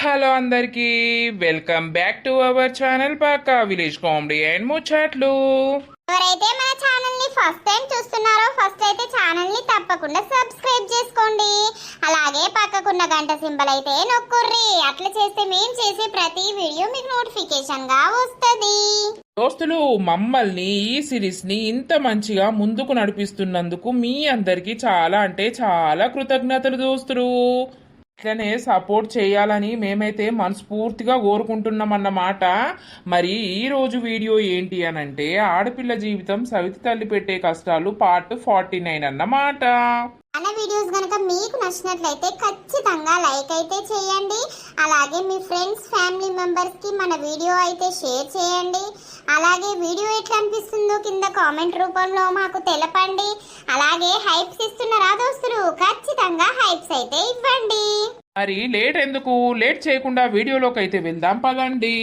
Hello అందరికీ welcome back to our channel Pakka village comedy and Muchatlu. ఎవరైతే మన ఛానల్ ని ఫస్ట్ టైం చూస్తున్నారో ఫస్ట్ అయితే ఛానల్ ని తప్పకుండా సబ్స్క్రైబ్ చేసుకోండి. అలాగే పక్కకున్న గంట సింబల్ అయితే నొక్కుర్రి. అట్లా చేస్తే మేము చేసే ప్రతి వీడియో మీకు నోటిఫికేషన్ గా వస్తది. దోస్తులు, మమ్మల్ని ఈ సిరీస్ ని ఇంత మంచిగా ముందుకు నడిపిస్తున్నందుకు మీ అందరికీ చాలా అంటే చాలా కృతజ్ఞతలు దోస్తులు. ఇట్లనే సపోర్ట్ చేయాలని మేమైతే మనస్ఫూర్తిగా కోరుకుంటున్నామన్నమాట. మరి ఈ రోజు వీడియో ఏంటి అనంటే ఆడపిల్ల జీవితం సవితి తల్లి పెట్టే కష్టాలు పార్ట్ 49 అన్నమాట. మన వీడియోస్ గనక మీకు నచ్చినట్లయితే ఖచ్చితంగా లైక్ అయితే చేయండి. అలాగే మీ ఫ్రెండ్స్ ఫ్యామిలీ మెంబర్స్ కి మన వీడియో అయితే షేర్ చేయండి. అలాగే వీడియో ఎట్లా అనిపిస్తుందో కింద కామెంట్ రూపంలో మాకు తెలపండి. అలాగే హైప్స్ ఇస్తున్నారా దోస్తులు? ఖచ్చితంగా హైప్స్ అయితే ఇవ్వండి. మరి లేట్ చేయకుండా వీడియోలోకి అయితే వెళ్దాం పదండి.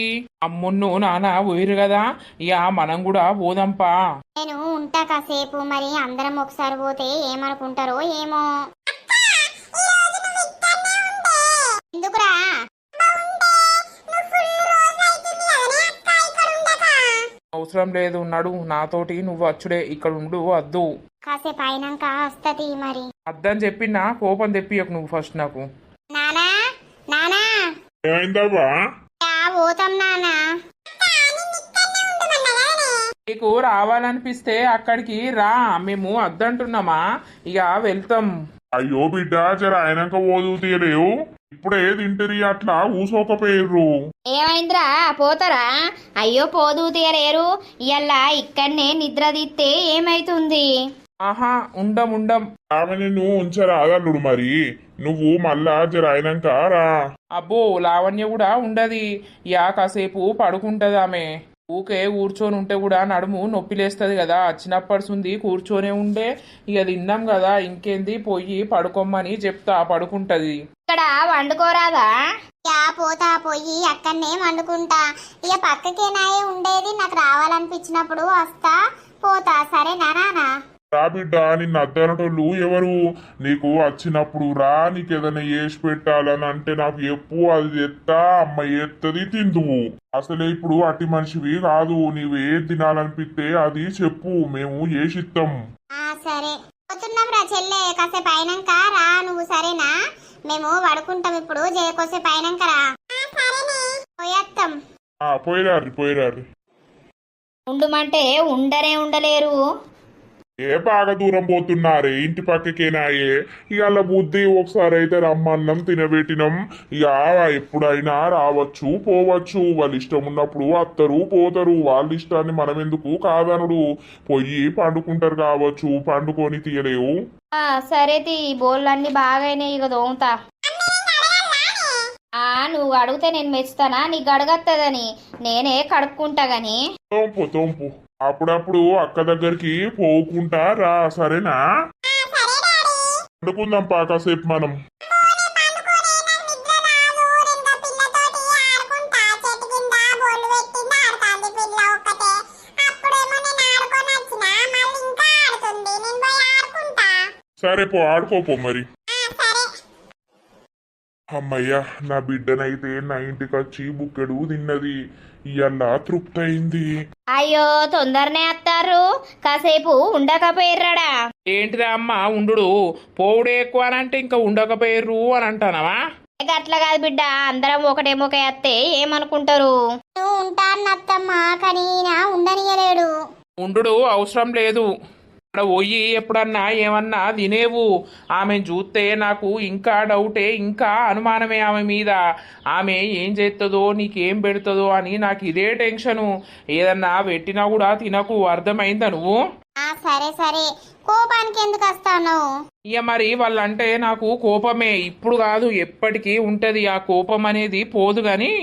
అమ్మున్ను నాన్న పోయిరు కదా, ఇక మనం కూడా పోదాంపా. నేను ఉంటా కాసేపు, మరి అందరం ఒకసారి పోతే ఏమనుకుంటారో ఏమో. ఎందుకురా? అవసరం లేదు, నడు నాతోటి, నువ్వు వచ్చుడే, ఇక్కడ ఉండు వద్దు. కాసేపు అయినాక వస్తది. మరి అద్దని చెప్పినా కోపం తెప్పియకు నువ్వు ఫస్ట్ నాకు. నానా నానా ఏమైందవ్వా? పోతాం నానా. నీకు రావాలనిపిస్తే అక్కడికి రా, మేము అద్దంటున్నామా, ఇక వెళ్తాం. అయ్యో బిడ్డ, జర ఆయనక ఓదు తీయలేవు, ఇప్పుడే తింటరి, అట్లా ఊసోకపోయారు. ఏమైందిరా పోతారా? అయ్యో పోదు తీయలేరు, ఇయ్యల్లా ఇక్కడనే నిద్ర తీస్తే ఏమైతుంది? ఆహా, ఉండం. ఆమె నిన్ను ఉంచరాదల్లుడు, మరి నువ్వు మళ్ళా జర ఆయనక రా. అబ్బో, లావణ్య కూడా ఉండది, ఇక కాసేపు పడుకుంటది ఆమె. ఊకే కూర్చొని ఉంటే కూడా నడుము నొప్పిలేస్తుంది కదా, వచ్చినప్పటి కూర్చొనే ఉండే, ఇక తిన్నాం కదా, ఇంకేంది పోయి పడుకోమని చెప్తా, పడుకుంటది. ఇక్కడ వండుకోరాదా? పోతా, పోయి అక్కడనే వండుకుంటా. ఇక పక్కకేనాయే ఉండేది, నాకు రావాలనిపించినప్పుడు వస్తా పోతా. సరేనా నానా? రా బిడ్డ, నిన్ను అద్దనటోళ్ళు ఎవరు? నీకు వచ్చినప్పుడు రా, నీకు ఏదైనా చేసి పెట్టాలని అంటే నాకు ఎప్పు, అది ఎత్తా, అమ్మ ఎత్తది తిందువు. అసలే ఇప్పుడు అట్టి మనిషివి కాదు, నీవు ఏది తినాలనిపిస్తే అది చెప్పు, మేము చేసిస్తాం. సరే పోతున్నాం రా చెల్లె, కాసేపు అయినాక రా నువ్వు. సరేనా? మేము పడుకుంటాం ఇప్పుడు, కోసేపు అయినాక రా. పోయేస్తాం. పోయిరారి. ఉండుమంటే ఉండలేరు. ఏ బాగా దూరం పోతున్నారే, ఇంటి పక్కకేనాయే. ఇక బుద్ధి ఒకసారి అయితే రమ్మన్నం తినబెట్టినం, ఇక ఎప్పుడైనా రావచ్చు పోవచ్చు, వాళ్ళ ఇష్టం ఉన్నప్పుడు వస్తారు పోతారు, వాళ్ళ ఇష్టాన్ని మనం ఎందుకు కాదనుడు. పొయ్యి పండుకుంటారు కావచ్చు, పండుకొని తీయలేవు. సరే తీ, బోళ్ళన్నీ బాగానే ఇక దోముతా. నువ్వు అడిగితే నేను మెచ్చుతానా? నీకు అడగత్తదని నేనే కడుక్కుంటా గాని. తోంపు అప్పుడప్పుడు అక్క దగ్గరికి పోకుంటా రా, సరేనా? పండుకుందాం కాసేపు మనం. సరే పో, ఆడుకోపో మరి. అమ్మయ్యా, నా బిడ్డనైతే నా ఇంటికి వచ్చి బుక్కెడు తిన్నది, ఇయ్యాల తృప్తి అయింది. అయ్యో తొందరనే అత్తారు, కాసేపు ఉండకపోయిర్రాడా? ఏంటిదా అమ్మ ఉండు, పోవుడే ఎక్కువ అంటే ఇంకా ఉండకపోయారు అని అంటానవా? అట్లా కాదు బిడ్డ, అందరం ఒకటేమొక అత్తే ఏమనుకుంటారు? నువ్వు ఉంటానత్తమ్మా, కానీ నా ఉండనియలేడు. ఉండు అవసరం లేదు, అక్కడ పోయి ఎప్పుడన్నా ఏమన్నా తినేవు. ఆమె చూస్తే నాకు ఇంకా డౌటే, ఇంకా అనుమానమే ఆమె మీద. ఆమె ఏం చేస్తుందో నీకేం పెడుతుందో అని నాకు ఇదే టెన్షను. ఏదన్నా పెట్టినా కూడా తినకు, అర్థమైందా నువ్వు? సరే కోపానికి ఎందుకు వస్తాను? ఇక మరి వాళ్ళంటే నాకు కోపమే, ఇప్పుడు కాదు ఎప్పటికీ ఉంటది ఆ కోపం అనేది, పోదు గాని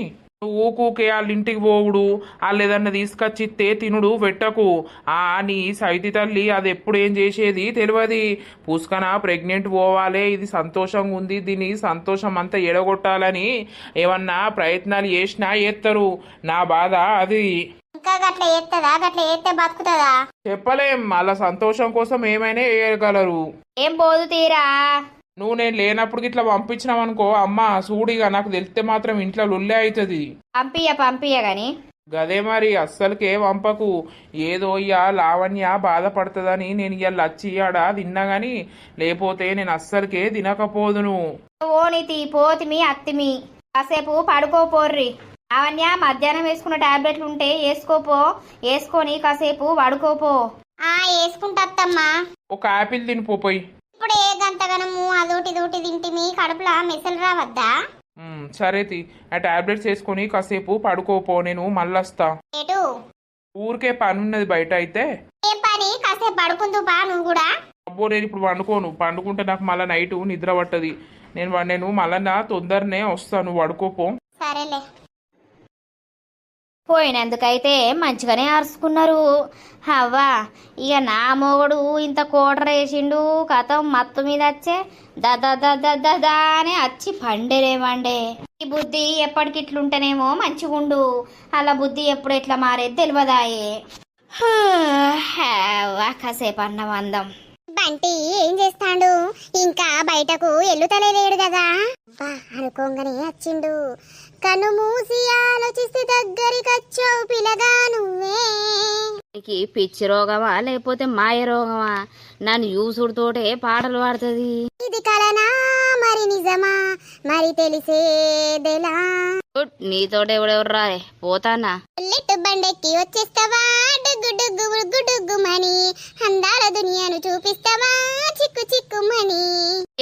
ఊకూకే వాళ్ళ ఇంటికి పోవుడు, వాళ్ళు ఏదన్నా తీసుకొచ్చిస్తే తినుడు పెట్టకు. నీ సైతి తల్లి అది ఎప్పుడు ఏం చేసేది తెలియదు. పూసుకన ప్రెగ్నెంట్ పోవాలి, ఇది సంతోషంగా ఉంది, దీని సంతోషం అంతా ఎడగొట్టాలని ఏమన్నా ప్రయత్నాలు చేసినా చేస్తారు. నా బాధ అది. ఇంకా గట్ల చేస్తుందా? గట్ల చేస్తే బతుకుతుందా? చెప్పలేం, వాళ్ళ సంతోషం కోసం ఏమైనా చేయగలరు. ఏం పోదు తీరా, నువ్వు నేను లేనప్పుడు ఇట్లా పంపించినావు అనుకో అమ్మ చూడిగా నాకు తెలిస్తే మాత్రం ఇంట్లో లొల్లే అవుతుంది. పంపియ గాని గదే మరి అస్సలకే వంపకు. ఏదో ఇయ్య లావణ్య బాధపడుతుందని నేను ఇవాళ వచ్చి ఆడ తిన్నా గాని లేకపోతే నేను అస్సలకే తినకపోదును. ఓనితి పోతిమి అత్తిమి కాసేపు పడుకోపోర్రి. అవన్యా మధ్యాహ్నం వేసుకున్న టాబ్లెట్లు ఉంటే వేసుకొని కాసేపు పడుకోపో. వేసుకుంటమ్మా. ఒక యాపిల్ తినిపోయి. ఇప్పుడే గంతగనము అదోటి దోటి తింటిమి కడుపులా మెసలు రావద్దా? సరేతి ఆ టాబ్లెట్స్ వేసుకొని కాసేపు పడుకోపో, నేను మళ్ళొస్తా. ఏటు ఊరికే పని ఉన్నది బయట అయితే. ఏం పని? కాసేపు పడుకుందు బా నువ్వు కూడా. అబ్బో నేను ఇప్పుడు పండుకుంటే నాకు మళ్ళీ నైట్ నిద్ర పట్టది. నేను మళ్ళా తొందరనే వస్తాను, పడుకోపో. సరేలే. పోయినందుకైతే మంచిగానే అరుచుకున్నారు. అవ్వా ఇక నా మొగుడు ఇంత కోటర వేసిండు కథం మత్తు మీద వచ్చే దదా అని వచ్చి పండేరేమండే. ఈ బుద్ధి ఎప్పటికిట్లుంటేనేమో మంచిగుండు, అలా బుద్ధి ఎప్పుడు ఎట్లా మారేది తెలియదాయే. కాసేపు అన్నం అందం. బంటి ఏం చేస్తాడు? ఇంకా బయటకు ఎల్లుతలేడు కదా. అనుకోగానే వచ్చిండు. కను మూసి ఆలోచిస్తే దగ్గరికి వచ్చావు పిల్లగా నువ్వే. నీకు పిచ్చి రోగమా లేకపోతే మాయ రోగమా? నన్ను యూసుడుతోటే పాటలు పాడుతుంది. ఇది కలనా మరి నిజమా మరి తెలిసేదెలా? నీతోటి ఎవడెవరు రారే పోతానా? బుల్లెట్ బండెక్కి వచ్చేస్తావా డుగ్గు డుగ్గు గుగ్గు డుగ్గుమని, అందాల దునియాను చూపిస్తావా చిక్కు చిక్కుమని.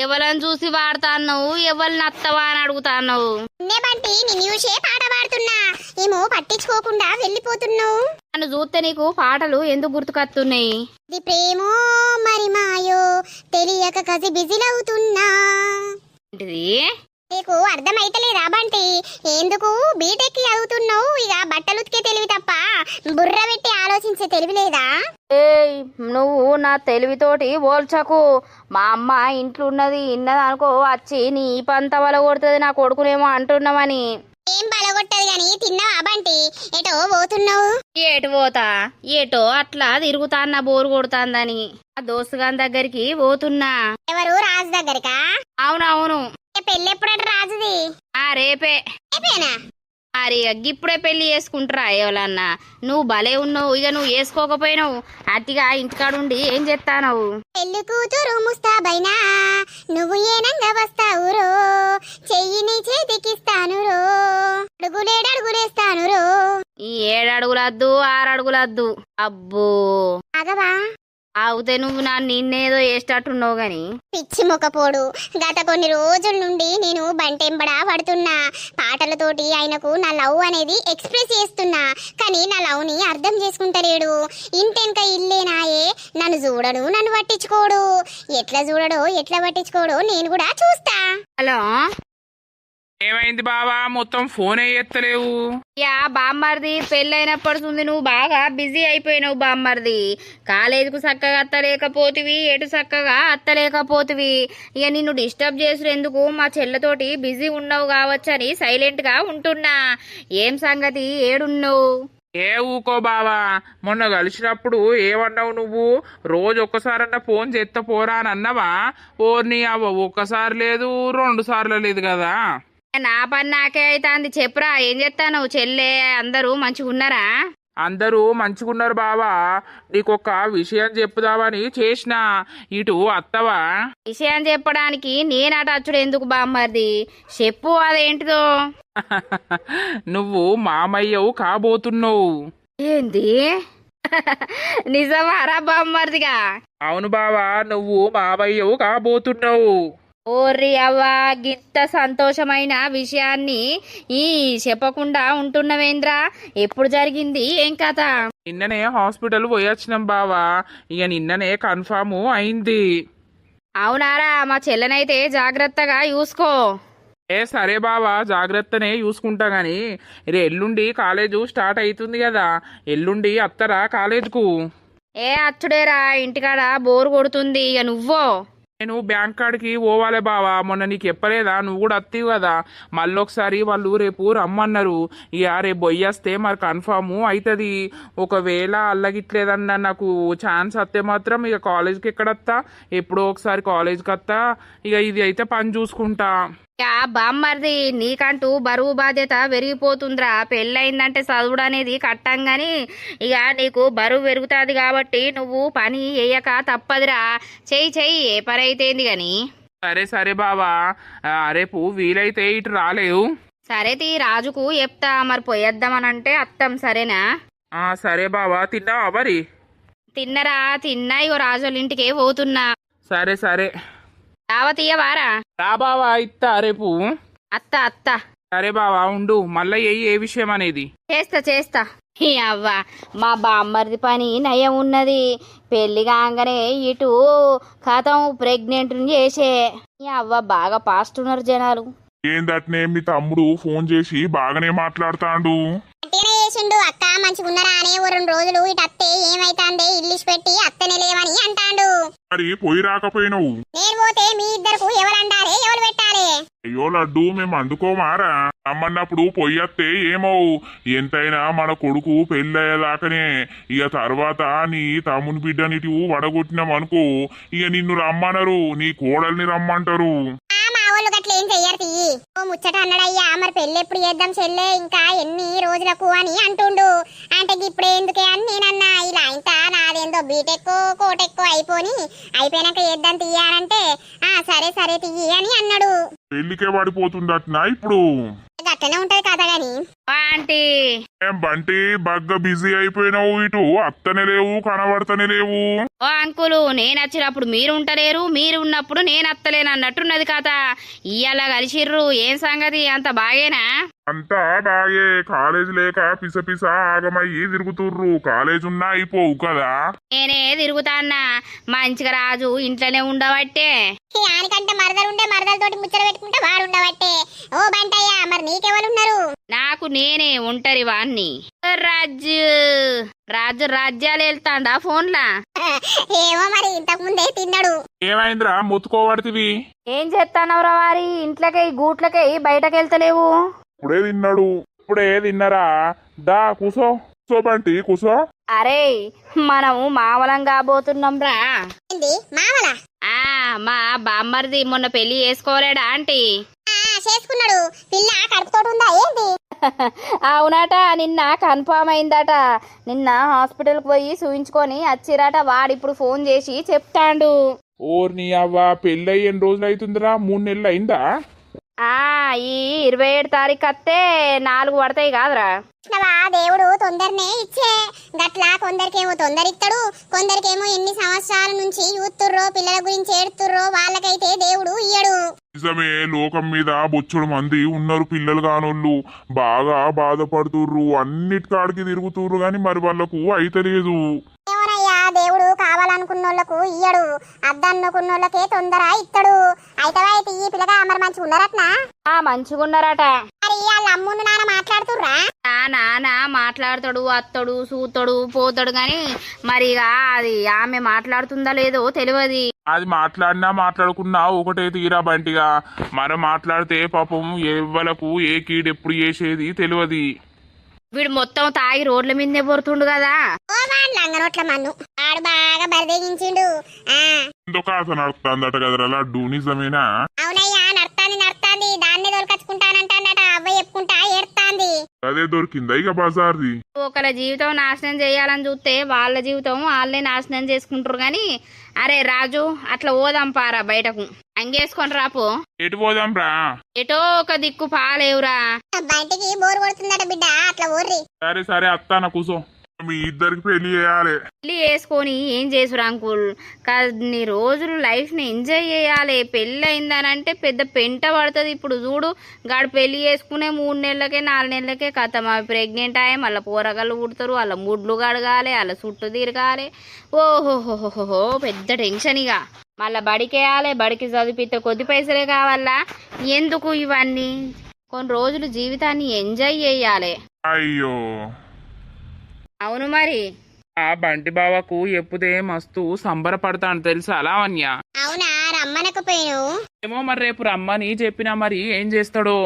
ఎవరిని చూసి వాడతాన్నావు, ఎవరిని అత్తవా అని అడుగుతాన్నావు. బంటి నిన్ను చూసే పాట పాడుతున్నా, ఏమో పట్టించుకోకుండా వెళ్ళిపోతున్నావు. నన్ను చూస్తే నీకు పాటలు ఎందుకు గుర్తుకొస్తున్నాయి? ఇది ప్రేమో మరి మాయో తెలియక కసి బిజిలవుతున్నా. ఏంటిది? నీకు అర్థమైతలేదా బంటి? ఎందుకు బీటెక్ చదువుతున్నావు? ఇక బట్టలు ఉతికే తెలివి తప్ప బుర్ర పెట్టి ఆలోచించే తెలివి లేదా? ఏయ్ నువ్వు నా తెలివితోటి పోల్చకు. మా అమ్మ ఇంట్లో ఇన్నది అనుకో వచ్చి నీ పంత వల కొడుతుంది నా కొడుకునేమో అంటున్నామని. ఏం బలగొట్టదు గాని తిన్నావా బంటి? ఎటో పోతున్నావు? ఏటు పోతా? ఏటో అట్లా తిరుగుతాన్నా బోరు కొడుతాందని ఆ దోస్తుగాని దగ్గరికి పోతున్నా. ఎవరు? రాజు దగ్గరికా? అవునవును. పెళ్ళెప్పుడట రాజుది? రేపే. రేపేనా? మరి ఇప్పుడే పెళ్లి చేసుకుంటారా ఎవరన్నా? నువ్వు భలే ఉన్నావు. ఇక నువ్వు వేసుకోకపోయినావు అతిగా ఇంటికాడుండి ఏం చేస్తానవు? పెళ్లి కూతురు ముస్తాబైనా నువ్వు ఏనంగా వస్తావు రో, చెయ్యిని చేతికిస్తాను రో, అడుగులేస్తాను రో. ఈ 7 అడుగులద్దు 6 అడుగులద్దు. అబ్బో ఆగవా? ఆగితే నువ్వు నిన్నేదో వేసేటట్టున్నావు గాని. పిచ్చి మొక్కపోడు, గత కొన్ని రోజుల నుండి నేను బంటెంబడా పడుతున్నా. పాటలతోటి ఆయనకు నా లవ్ అనేది ఎక్స్ప్రెస్ చేస్తున్నా, కానీ నా లవ్ ని అర్థం చేసుకుంటలేడు. ఇంటెనక ఇల్లేనాయే, నన్ను చూడడు, నన్ను పట్టించుకోడు. ఎట్లా చూడడో ఎట్లా పట్టించుకోడో నేను కూడా చూస్తా. హలో ఏమైంది బావా? మొత్తం ఫోనే ఎత్తలేవు. యా బామ్మర్ది పెళ్ళైనప్పటి నువ్వు బాగా బిజీ అయిపోయినావు బామ్మర్ది. కాలేజీకు చక్కగా అత్తలేకపోతివి, ఎటు చక్కగా అత్తలేకపోతివి. ఇక నిన్ను డిస్టర్బ్ చేసుడు ఎందుకు, మా చెల్లెతోటి బిజీ ఉన్నావు కావచ్చని సైలెంట్ గా ఉంటున్నా. ఏం సంగతి, ఏడున్నావు? ఏ ఊకో బావా, మొన్న కలిసినప్పుడు ఏమన్నావు నువ్వు? రోజు ఒక్కసారన్నా ఫోన్ చేస్తా పోరా అని అన్నావా? ఓర్ని అవ్వ, ఒక్కసారి లేదు 2 సార్లు లేదు కదా. నా పని నాకే అవుతుంది. చెప్పురా ఏం చేస్తాను? చెల్లె అందరూ మంచిగా ఉన్నారా? అందరూ మంచిగున్నారు బావా. నీకొక విషయం చెప్పుదామని చేసిన. ఇటు అత్తవా? విషయం చెప్పడానికి నేనట అచ్చుడు ఎందుకు బామ్మర్ది? చెప్పు అదేంటిదో. నువ్వు మామయ్యవు కాబోతున్నావు. ఏంది? నిజమారా బామ్మర్దిగా? అవును బావా, నువ్వు మామయ్యవు కాబోతున్నావు. ఓర్రి అవ్వా, గిత్త సంతోషమైన విషయాన్ని ఈ చెప్పకుండా ఉంటున్నవేంద్రా? ఎప్పుడు జరిగింది? ఏం కథ? నిన్ననే హాస్పిటల్ పోయొచ్చినాం బావా. ఇక నిన్ననే కన్ఫామ్ అయింది. అవునారా? మా చెల్లెనైతే జాగ్రత్తగా చూసుకో. సరే బావా, జాగ్రత్తనే చూసుకుంటా గాని ఎల్లుండి కాలేజు స్టార్ట్ అవుతుంది కదా, ఎల్లుండి అత్తరా కాలేజ్కు? అచ్చుడేరా, ఇంటికాడ బోరు కొడుతుంది. ఇక నువ్వో నేను బ్యాంక్ కాడికి పోవాలి బావా, మొన్న నీకు చెప్పలేదా, నువ్వు కూడా వత్తివి కదా. మళ్ళొకసారి వాళ్ళు రేపు రమ్మన్నారు. ఇక రేపు పోయేస్తే మరి కన్ఫామ్ అవుతుంది. ఒకవేళ అల్లగిట్లేదన్న నాకు ఛాన్స్ వస్తే మాత్రం ఇక కాలేజ్కి ఎక్కడత్తా, ఎప్పుడో ఒకసారి కాలేజ్కి వస్తా. ఇక ఇది అయితే పని చూసుకుంటా. బామ్మర్ది నీకంటూ బరువు బాధ్యత పెరిగిపోతుందిరా. పెళ్ళయిందంటే చదువుడు అనేది కట్టంగాని ఇక నీకు బరువు పెరుగుతుంది కాబట్టి నువ్వు పని వేయక తప్పదురా. చెయ్యి ఏ పని అయితేంది గాని. సరే సరే బావా, రేపు వీలైతే ఇటు రాలేవు. సరే తీ, రాజుకు చెప్తా మరి పోయేద్దామనంటే అత్తం. సరేనా? సరే బావా, తిన్నావా మరి? తిన్నరా? తిన్నా. ఇగో రాజుల ఇంటికే పోతున్నా. సరే సరే, రావతీయవారా? రా బావా, ఇత్తా రేపు. అత్త. సరే బావా, ఉండు, మళ్ళీ ఏ విషయం అనేది చేస్తా. అవ్వ మా బామ్మర్ది పని నయం ఉన్నది. పెళ్లి కాగానే ఇటు కథం ప్రెగ్నెంట్ చేసే. అవ్వ బాగా పాస్ట్ ఉన్నారు జనాలు. ఏందట్నే మీ తమ్ముడు ఫోన్ చేసి బాగానే మాట్లాడతాండు. అట్టేనే చేసిండు. అక్క మంచిగా ఉన్నారా అని ఓ 2 రోజులు ఇటు అత్తే ఏమైతాందే ఇల్లిష్ పెట్టి అత్తనే లేవని అంటాండు. మరి పోయి రాకపోయినావు? నేను పోతే మీ ఇద్దరుకు ఎవరంటారే, ఎవరు పెట్టాలి? అయ్యో లడ్డు, మేము అందుకోమారా? రమ్మన్నప్పుడు పొయ్యత్తే ఏమవు. ఎంతైనా మన కొడుకు పెళ్ళయ్యేదాకనే. ఇక తర్వాత నీ తమ్ముని బిడ్డనిటి వడగొట్టినాం అనుకో, ఇక నిన్ను రమ్మనరు, నీ కోడల్ని రమ్మంటారు. మా వాళ్ళు గట్ల ఏం చెయ్యరు తీయి. ఓ ముచ్చట అన్నాడయ్యా, మరి పెళ్ళి ఎప్పుడు చేద్దాం చెల్లె, ఇంకా ఎన్ని రోజులకు అని అంటుండు. అంటే ఇప్పుడు ఎందుకే అని నేనన్నా. ఇలా ఇంకా నాదేందో బీటెక్ కోటెక్ అయిపోయినాక చేద్దాం తీయాలంటే సరే తీయి అని అన్నాడు. పెళ్లికే పడిపోతుందట్నా ఇప్పుడు? గట్లనే ఉంటది కదా గాని. ఆంటీ ఏం బంటి, బాగా బిజీ అయిపోయినావు, ఇటు అత్తనే లేవు, కనబడతనే లేవు. ఓ అంకులు, నేను వచ్చినప్పుడు మీరు ఉంటలేరు, మీరు ఉన్నప్పుడు నేను అత్తలేను అన్నట్టున్నది కథ. ఇయ్యాల కలిసిర్రు, ఏం సంగతి? అంత బాగేనా? అంతా బాగే. కాలేజ్ లేక పిస ఆగమయ్యి తిరుగుతుర్రు. కాలేజ్ ఉన్నా అయిపోవు కదా. నేనే తిరుగుతాన్నా. మంచిగా రాజు ఇంట్లోనే ఉండబట్టే. ఆనికంటే మరదలుంటే మరదలతోటి ముచ్చట పెట్టుకుంటే వాడు ఉండబట్టే. ఓ బంటయ్యా, మరి నీకెవరున్నారు? నాకు నేనే ఒంటరి వాణ్ణి. రాజు రాజ్యాలు వెళ్తాండా ఫోన్లా? ఏమో మరి, ఇంతకు ముందే తిన్నాడు. ఏమైందిరా మొత్తుకోబడితివి? ఏం చేస్తానవరా వారి? ఇంట్లోకి గూట్లకి బయటకు వెళ్తలేవు. ఇప్పుడే తిన్నాడు. ఇప్పుడే తిన్నరా? దా కూసో బంటి, కూసో. అరే మనము మామలం కాబోతున్నాం రా. ఏంది మామలా? మా బామ్మర్ది మొన్న పెళ్లి చేసుకోలేడా ఆంటీ? చేసుకున్నాడు. పిల్ల కడుపుతోటి ఉందా ఏంది? అవునట, నిన్న కన్ఫామ్ అయిందట. నిన్న హాస్పిటల్కి పోయి చూయించుకొని వచ్చిరట. వాడిప్పుడు ఫోన్ చేసి చెప్తాండు. ఓర్ని అవ్వ, పెళ్ళి ఎన్ని రోజులు అవుతుందిరా? 3 నెలలు అయిందా? ఈ 27 తారీఖు వస్తే 4 పడతాయి కాదురా. దేవుడు తొందరనే ఇచ్చే. గట్లా కొందరికేమో తొందర ఇస్తాడు, కొందరికేమో ఎన్ని సంవత్సరాల నుంచి చూస్తుర్రో పిల్లల గురించి ఏడుతుర్రో వాళ్ళకైతే దేవుడు ఇయ్యడు. నిజమే, లోకం మీద బొచ్చుడు మంది ఉన్నారు పిల్లలు కానోళ్ళు. బాగా బాధపడుతుర్రు, అన్నిటికాడికి తిరుగుతుర్రు, గాని మరి వాళ్ళకు అయితలేదు. ఏమోనయ్యా, దేవుడు కావాలనుకున్నోళ్లకు ఇయ్యడు, అద్దనుకున్నోళ్ళకే తొందర ఇస్తాడు. అయితే ఈ పిల్లగా మరి మంచిగా ఉన్నారట్నా? మంచిగున్నారట. మరి వాళ్ళ అమ్మును నాన్న మాట్లాడుతుర్రా? నాన్న మాట్లాడతాడు, అత్తడు, సూతాడు, పోతాడు గాని మరి అది ఆమె మాట్లాడుతుందా లేదో తెలియదు. అది మాట్లాడినా మాట్లాడుకున్నా ఒకటే తీరా బంటిగా. మరి మాట్లాడితే పాపం ఎవ్వలకు ఏ కీడు ఎప్పుడు చేసేది తెలియదు. వీడు మొత్తం తాగి రోడ్ల మీదనే పోతుండు కదా. లంగనోట్ల మన్ను ఆడు బాగా బరిదగించిండు. ఎందుకు ఆశ నడుపుతాందట కదరా లడ్డు, నిజమేనా? అవునయ్యా, నడుతాంది. దాన్నే దొరకచ్చుకుంటానంటాడట. అవ్వ చెప్పుకుంటా ఏడుతాంది. అదే దొరికిందా ఇక బజార్ది? ఒకళ్ళ జీవితం నాశనం చేయాలని చూస్తే వాళ్ళ జీవితం వాళ్ళే నాశనం చేసుకుంటారు గాని. అరే రాజు, అట్లా పోదాం పారా బయటకు, అంగేసుకొని రాపో. ఎటు పోదాం రా? ఎటో ఒక దిక్కు పాలేవురా. బయటికి బోరు కొడుతుందట బిడ్డ, అట్లా ఊర్రి. సరే అత్తాన కూసో. మీ ఇద్దరికి పెళ్లి చేయాలి. పెళ్లి చేసుకొని ఏం చేసురా అంకుల్? కొన్ని రోజులు లైఫ్ ని ఎంజాయ్ చేయాలి. పెళ్లి అయిందనంటే పెద్ద పెంట పడుతుంది. ఇప్పుడు చూడు, గాడు పెళ్లి చేసుకునే 3 నెలలకే 4 నెలలకే కథం ప్రెగ్నెంట్ అయ్యి మళ్ళీ పోరగాళ్ళు పుడతారు, వాళ్ళ ముడ్లు కడగాలి, వాళ్ళ చుట్టూ తిరగాలి. ఓహోహోహోహో, పెద్ద టెన్షన్. ఇక మళ్ళీ బడికేయాలి, బడికి చదివితే కొద్ది పైసలే కావాలా? ఎందుకు ఇవన్నీ? కొన్ని రోజులు జీవితాన్ని ఎంజాయ్ చేయాలి. అయ్యో అవును మరి. ఆ బంటి బావకు ఎప్పుదే మస్తు సంబరపడతాను తెలుసా లావణ్య? అవునా రా, రమ్మనకపోయావు? ఏమో మరి రేపు రమ్మని చెప్పినా మరి ఏం చేస్తాడో.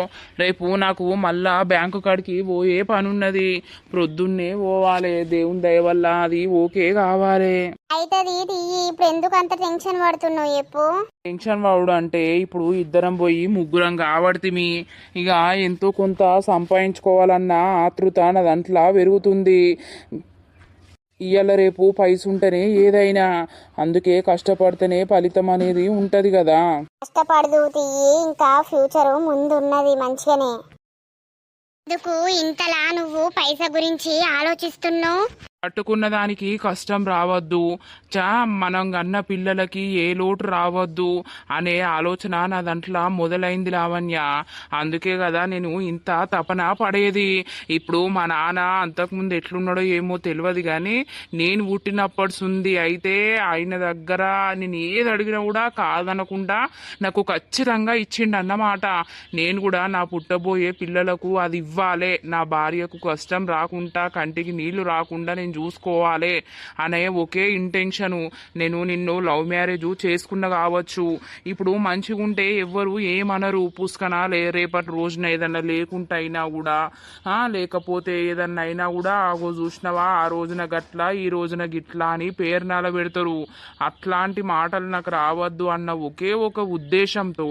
రేపు నాకు మళ్ళా బ్యాంకు కాడికి పోయే పని ఉన్నది. ప్రొద్దున్నే పోవాలి. దేవుని దయ వల్ల అది ఓకే కావాలి. అయితది తీయి, ఇప్పుడు ఎందుకు అంత టెన్షన్ పడుతున్నావు చెప్పు? టెన్షన్ వాడు అంటే ఇప్పుడు ఇద్దరం పోయి ముగ్గురం కాబడితిమి. ఇక ఎంతో కొంత సంపాదించుకోవాలన్న ఆతృత నా దాంట్లో పెరుగుతుంది. ఇవాళ రేపు పైసుంటేనే ఏదైనా, అందుకే కష్టపడితేనే ఫలితం అనేది ఉంటది కదా. కష్టపడదు తీయి, ఇంకా ఫ్యూచర్ ముందున్నది మంచిగానే. ఎందుకు ఇంతలా నువ్వు పైసా గురించి ఆలోచిస్తున్నావు? పట్టుకున్న దానికి కష్టం రావద్దు, మనం కన్న పిల్లలకి ఏ లోటు రావద్దు అనే ఆలోచన నా దాంట్లో మొదలైంది లావణ్య. అందుకే కదా నేను ఇంత తపన పడేది. ఇప్పుడు మా నాన్న అంతకుముందు ఎట్లున్నాడో ఏమో తెలియదు కానీ నేను పుట్టినప్పటి ఉంది. అయితే ఆయన దగ్గర నేను ఏది అడిగినా కూడా కాదనకుండా నాకు ఖచ్చితంగా ఇచ్చిండు అన్నమాట. నేను కూడా నా పుట్టబోయే పిల్లలకు అది ఇవ్వాలి, నా భార్యకు కష్టం రాకుండా కంటికి నీళ్లు రాకుండా నేను చూసుకోవాలి అనే ఒకే ఇంటెన్షను. నేను నిన్ను లవ్ మ్యారేజ్ చేసుకున్న కావచ్చు, ఇప్పుడు మంచిగా ఉంటే ఎవ్వరు ఏమనరు. పుష్కన రేపటి రోజున ఏదన్నా లేకుంటే అయినా కూడా లేకపోతే ఏదన్నా అయినా కూడా ఆగో చూసినవా ఆ రోజున గట్ల ఈ రోజున గిట్లా అని పేరునాల పెడతారు. అట్లాంటి మాటలు నాకు రావద్దు అన్న ఒకే ఒక ఉద్దేశంతో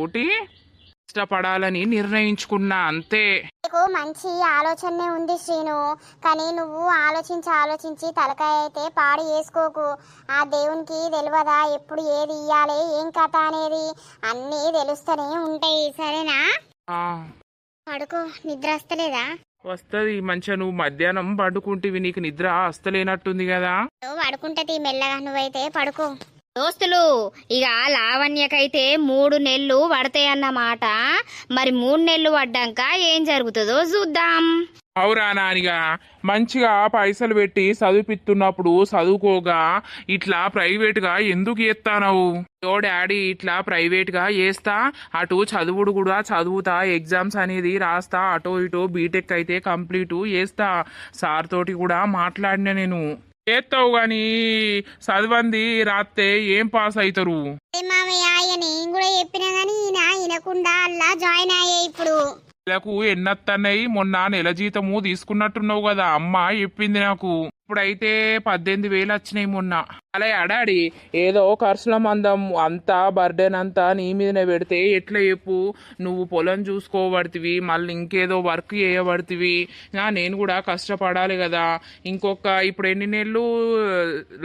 ఇష్టపడాలని నిర్ణయించుకున్నా అంతే. నీకు మంచి ఆలోచనే ఉంది శ్రీను, కానీ నువ్వు ఆలోచించి తలకాయ అయితే పాడు చేసుకోకు. ఆ దేవునికి తెలియదా ఎప్పుడు ఏది ఇయ్యాలి ఏం కథ అనేది? అన్నీ తెలుస్తూనే ఉంటాయి. సరేనా? పడుకో, నిద్ర వస్తలేదా? వస్తుంది మంచిగా. నువ్వు మధ్యాహ్నం పడుకుంటేవి, నీకు నిద్ర వస్తలేనట్టుంది కదా. నువ్వు పడుకుంటది మెల్లగా, నువ్వైతే పడుకో. దోస్తులు, ఇక లావణ్యకైతే 3 నెలలు పడతాయన్నమాట. మరి 3 నెలలు పడ్డాక ఏం జరుగుతుందో చూద్దాం. అవురా నానిగా, మంచిగా పైసలు పెట్టి చదివిపిస్తున్నప్పుడు చదువుకోగా ఇట్లా ప్రైవేట్గా ఎందుకు చేస్తానవు? ఓ డాడీ, ఇట్లా ప్రైవేట్గా చేస్తా, అటు చదువుడు కూడా చదువుతా, ఎగ్జామ్స్ అనేది రాస్తా, అటో ఇటో బీటెక్ అయితే కంప్లీట్ చేస్తా. సార్ తోటి కూడా మాట్లాడినా నేను. చేస్తావు గాని చదవంది రాస్తే ఏం పాస్ అవుతారు? మామయ్య, నేను కూడా చెప్పినా గానీ ఈయన వినకుండా అలా జాయిన్ అయ్యే. ఇప్పుడు నెలకు ఎన్నత్తన్నాయి? మొన్న నెల జీతము తీసుకున్నట్టున్నావు కదా, అమ్మ చెప్పింది నాకు. ఇప్పుడైతే 18,000 వచ్చినాయి మొన్న. అలా అడాడి ఏదో ఖర్చుల మందం అంతా బర్డెన్ అంతా నీ మీదనే పెడితే ఎట్లా చెప్పు? నువ్వు పొలం చూసుకోబడుతుంది, మళ్ళీ ఇంకేదో వర్క్ చేయబడుతుంది. నేను కూడా కష్టపడాలి కదా. ఇప్పుడు ఎన్ని నెలలు?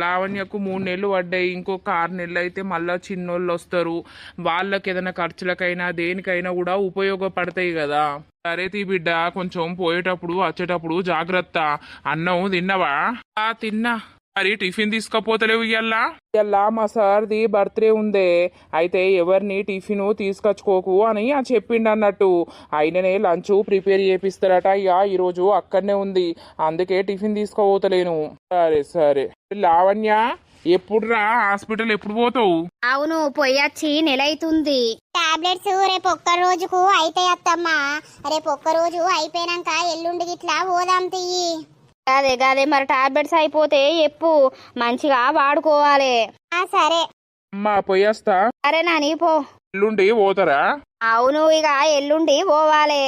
లావణ్యకు 3 నెలలు పడ్డాయి. ఇంకొక 6 నెలలు అయితే మళ్ళీ చిన్నోళ్ళు వస్తారు. వాళ్ళకి ఏదైనా ఖర్చులకైనా దేనికైనా కూడా ఉపయోగపడతాయి కదా. సరే తీ బిడ్డ, కొంచెం పోయేటప్పుడు వచ్చేటప్పుడు జాగ్రత్త. అన్నం తిన్నావా? తిన్నా. మరి టిఫిన్ తీసుకపోతలేవు ఇయ్యల్లా మా సార్ది బర్త్డే ఉందే, అయితే ఎవరిని టిఫిన్ తీసుకొచ్చుకోకు అని చెప్పిండు అన్నట్టు. ఆయననే లంచ్ ప్రిపేర్ చేపిస్తారట. ఇక ఈరోజు అక్కడనే ఉంది, అందుకే టిఫిన్ తీసుకుపోతలేను. సరే లావణ్య, ఎప్పుడురా హాస్పిటల్, ఎప్పుడు పోతావు? అవును, పోయొచ్చి నెల అవుతుంది. టాబ్లెట్స్ రేపు ఒక్క రోజుకు అయితే అత్తమ్మా. రేపు ఒక్క రోజు అయిపోయినాక ఎల్లుండి గిట్లా పోదాం తీయి. గదే మరి టాబ్లెట్స్ అయిపోతే ఎప్పు మంచిగా వాడుకోవాలి. సరే అమ్మా పోయేస్తా. సరే నాని పో. ఎల్లుండి పోతారా? అవును, ఇక ఎల్లుండి పోవాలి.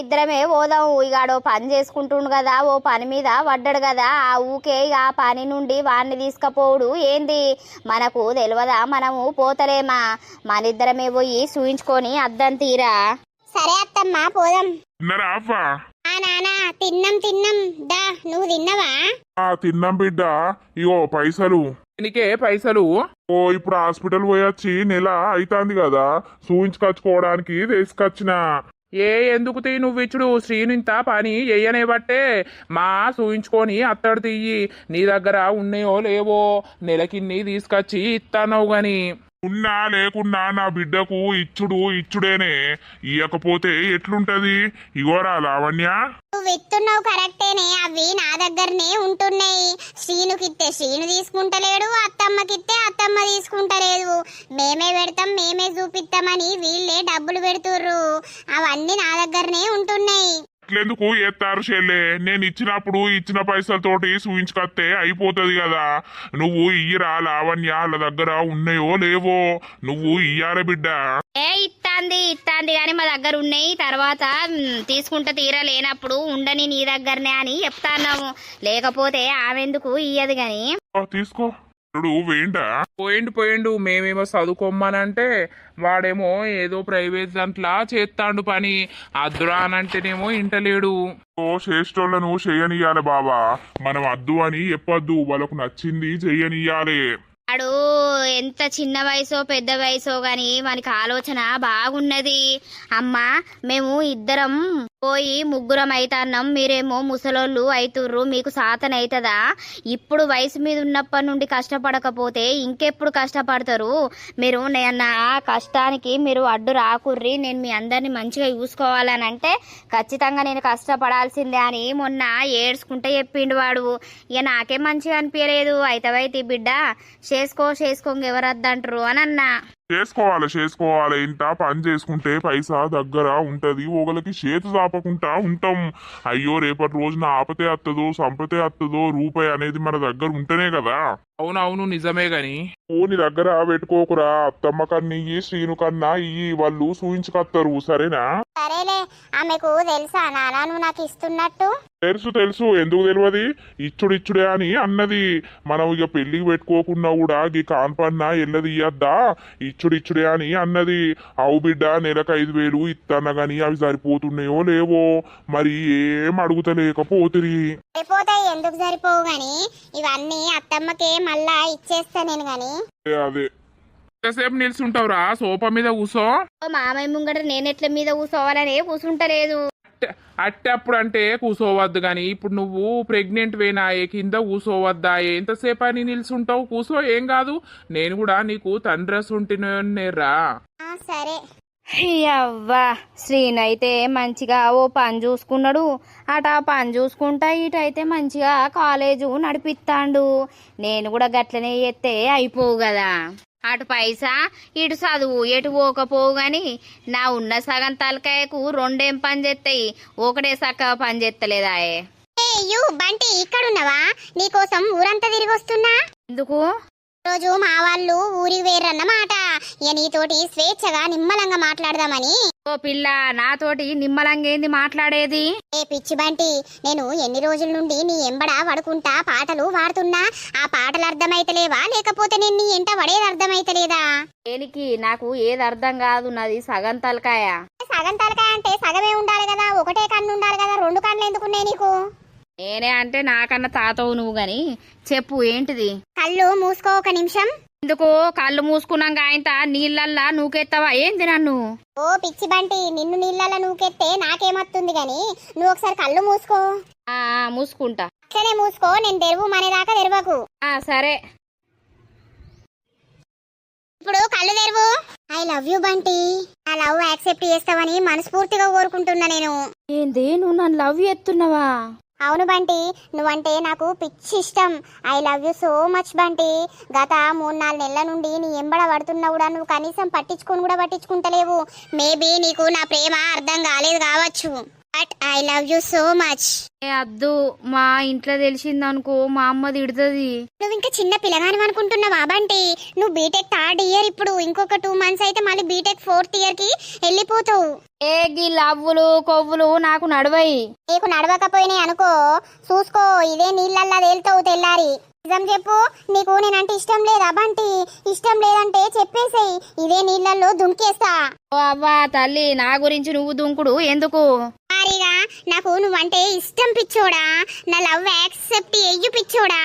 ఇద్దరమే పోదాం. ఇక ఆడో పని చేసుకుంటుండు కదా, ఓ పని మీద పడ్డాడు కదా, ఆ ఊకే ఇక ఆ పని నుండి వాడిని తీసుకపోవుడు ఏంది? మనకు తెలియదా మనము పోతలేమా? మన ఇద్దరమే పోయి చూయించుకొని అద్దం తీరా. సరే అత్తమ్మా, పోదాం. తిన్నరా అవ్వా? నానా తిన్నాం. దా, నువ్వు తిన్నవా? తిన్నాం బిడ్డ. ఇగో పైసలు. దీనికే పైసలు? ఇప్పుడు హాస్పిటల్ పోయొచ్చి నెల అయితాంది కదా, చూయించుకొచ్చుకోవడానికి తీసుకొచ్చిన. ఎందుకు తీ నువ్వు ఇచ్చుడు? శ్రీనింత పని చెయ్యనే బట్టే మా చూయించుకొని అత్తడు తీయి. నీ దగ్గర ఉన్నాయో లేవో నెలకిన్ని తీసుకొచ్చి ఇస్తానవు గాని. ఉన్నా లేకున్నా నా బిడ్డకు ఇచ్చుడేనే. ఇయ్యకపోతే ఎట్లుంటది? ఇగోరా లావణ్య, నువ్వు ఇస్తున్నావు కరెక్టేనే, అవి నా దగ్గరనే ఉంటున్నాయి. శ్రీనుకిత్తే శ్రీను తీసుకుంటలేడు, అత్తమ్మకిత్తే అత్తమ్మ తీసుకుంటలేదు. మేమే పెడతాం, మేమే చూపిస్తామని వీళ్ళే డబ్బులు పెడుతుర్రు. అవన్నీ నా దగ్గరనే ఉంటున్నాయి. ఇట్లెందుకు ఎత్తారు చెల్లె? నేను ఇచ్చినప్పుడు ఇచ్చిన పైసలతోటి చూయించుకొస్తే అయిపోతుంది కదా. నువ్వు ఇయ్యరా లావణ్య, వాళ్ళ దగ్గర ఉన్నాయో లేవో నువ్వు ఇయ్యాల బిడ్డ. ఇత్తాంది కానీ మా దగ్గర ఉన్నాయి. తర్వాత తీసుకుంటే తీరా లేనప్పుడు ఉండని నీ దగ్గరనే అని చెప్తాన్నాము. లేకపోతే ఆమెందుకు ఇయ్యదు గాని. తీసుకో. వేండా పోయిండు మేమేమో చదువుకోమ్మనంటే వాడేమో ఏదో ప్రైవేట్ దాంట్లో చేస్తాండు పని. అద్దురా అనంటేనేమో ఇంటలేడు. చేసేటోళ్ళను చెయ్యనియాలి బాబా. మనం అద్దు అని చెప్పొద్దు, వాళ్ళకు నచ్చింది చెయ్యనియాలి. వాడు ఎంత చిన్న వయసో పెద్ద వయసో గాని మనకి ఆలోచన బాగున్నది. అమ్మా మేము ఇద్దరం పోయి ముగ్గురం అయితాన్నాం, మీరేమో ముసలోళ్ళు అయితుర్రు, మీకు సాతన అవుతుందా? ఇప్పుడు వయసు మీద ఉన్నప్పటి నుండి కష్టపడకపోతే ఇంకెప్పుడు కష్టపడతారు? మీరు నా కష్టానికి మీరు అడ్డు రాకుర్రి, నేను మీ అందరిని మంచిగా చూసుకోవాలని అంటే ఖచ్చితంగా నేను కష్టపడాల్సిందే అని మొన్న ఏడ్చుకుంటే చెప్పిండు వాడు. ఇక నాకేం మంచిగా అనిపించలేదు. అయితవైతే బిడ్డ చేసుకోంగ ఎవరద్దంటారు అని అన్నా. చేసుకోవాలి. ఇంత పని చేసుకుంటే పైసా దగ్గర ఉంటది, ఒకరికి చేతి చాపకుండా ఉంటాం. అయ్యో రేపటి రోజున ఆపతే అత్తదో సంపతే అత్తదో రూపాయి అనేది మన దగ్గర ఉంటేనే కదా. అవునవును నిజమే గాని నీ దగ్గర పెట్టుకోకురా. అత్తమ్మ కన్నా ఇయ్యి, శ్రీను కన్నా ఇయ్యి, వాళ్ళు చూయించుకొస్తారు. సరేనా? సరేలే. ఆమెకు తెలుసా నానా నువ్వు నాకు ఇస్తున్నట్టు? తెలుసు. ఎందుకు తెలియదు? ఇచ్చుడే అని అన్నది. మనం ఇక పెళ్లికి పెట్టుకోకుండా కూడా ఈ కాన్పన్నా ఎల్లది ఇయ్యద్దా, ఇచ్చుడే అని అన్నది. అవు బిడ్డ, నెలకు 5,000 ఇస్తాన గాని అవి సరిపోతున్నాయో లేవో మరి ఏం అడుగుతలేకపోతుంది. సరిపోతాయి, ఎందుకు సరిపోవు గాని ఇవన్నీ అత్తమ్మకే మళ్ళా ఇచ్చేస్తా నేను గాని. అదే ఎంతసేపు నిల్చుంటావురా సోఫా మీద కూసో. మామయ్య ముంగట నేనెట్ల మీద కూసోవాలనే కూసుంటలేదు. అట్టప్పుడు అంటే కూసోవద్దు గాని ఇప్పుడు నువ్వు ప్రెగ్నెంట్ వేనాయే, కింద కూసోవద్దాయే, ఎంతసేపు అని నిల్చుంటావు? కూసో, ఏం కాదు. నేను కూడా నీకు తండ్రస్ ఉంటేనేరా. సరే. అవ్వా శ్రీనైతే మంచిగా ఓ పని చూసుకున్నాడు, అట పని చూసుకుంటా ఇటైతే మంచిగా కాలేజు నడిపిస్తాండు. నేను కూడా గట్లనే చేస్తే అయిపోవు కదా. అటు పైసా ఇటు చదువు ఎటు పోకపోవు గాని నా ఉన్న సగం తలకాయకు రెండేం పని చేస్తాయి, ఒకటే చక్కగా పని చేస్తలేదాయే. బంటి ఇక్కడున్నావా? నీకోసం ఊరంతా తిరిగి వస్తున్నా. ఎందుకు? రోజు మా వాళ్ళు ఊరికి వేరన్నమాట. ఇక నీతోటి స్వేచ్ఛగా నిమ్మలంగా మాట్లాడదామని. ఓ పిల్ల, నాతోటి నిమ్మలంగేంది మాట్లాడేది? ఏ పిచ్చి బంటి, నేను ఎన్ని రోజుల నుండి నీ ఎంబడ పడుకుంటా పాటలు పాడుతున్నా. ఆ పాటలు అర్థమైతలేవా లేకపోతే నేను నీ ఎంట పడేది అర్థమైతలేదా? దేనికి? నాకు ఏది అర్థం కాదు, నాది సగం తలకాయ. సగం తలకాయ అంటే సగమే ఉండాలి కదా, ఒకటే కన్ను ఉండాలి కదా, 2 కన్నులు ఎందుకున్నాయి నీకు? నేనే అంటే నాకన్నా తాతవు నువ్వు గాని చెప్పు ఏంటిది? కళ్ళు మూసుకో ఒక నిమిషం. ఎందుకు? కళ్ళు మూసుకున్నాక ఆయన నీళ్ళల్లా నూకెత్తావా ఏంది నన్ను? ఓ పిచ్చి బంటి, నిన్ను నీళ్ళల్లో నూకెత్తే నాకేమత్తుంది గాని నువ్వు ఒకసారి కళ్ళు మూసుకో. మూసుకుంటా. అట్లనే మూసుకో, నేను తెరువు మనేదాకా తెరవకు. సరే. ఇప్పుడు కళ్ళు తెరువు. I love you Bunty. నా లవ్ యాక్సెప్ట్ చేస్తావని మనస్ఫూర్తిగా కోరుకుంటున్నా నేను. ఏంది, నువ్వు నన్ను లవ్ చేస్తున్నావా? అవును బంటి, నువ్వంటే నాకు పిచ్చి ఇష్టం. I love you so much Bunty. గత 3-4 నెలల నుండి నీ ఎంబడ పడుతున్నా కూడా నువ్వు కనీసం పట్టించుకుంటలేవు. మేబీ నీకు నా ప్రేమ అర్థం కాలేదు కావచ్చు, but I love you so much. అద్దు, మా ఇంట్లో తెలిసిందనుకో మా అమ్మ తిడుతుంది. నువ్వు ఇంకా చిన్న పిల్లగాని అనుకుంటున్నావా బంటి? నువ్వు బీటెక్ 3rd ఇయర్, ఇప్పుడు ఇంకొక 2 months అయితే మళ్ళీ బీటెక్ 4th ఇయర్ కి వెళ్ళిపోతావు. గీ లవ్వులు కొవ్వులు నాకు నడవయి. నీకు నడవకపోయినాయి అనుకో, చూసుకో ఇదే నీళ్ళల్లా తేలుతావు తెల్లారి. నిజం చెప్పు, నీకు నేనంటే ఇష్టం లేదా బంటి? ఇష్టం లేదంటే చెప్పేసేయి, ఇదే నీళ్ళల్లో దుంకేస్తా. ఓ అవ్వా తల్లి, నా గురించి నువ్వు దుంకుడు ఎందుకు? సారీగా, నాకు నువ్వంటే ఇష్టం పిచ్చోడా. నా లవ్ యాక్సెప్ట్ చెయ్యు పిచ్చోడా.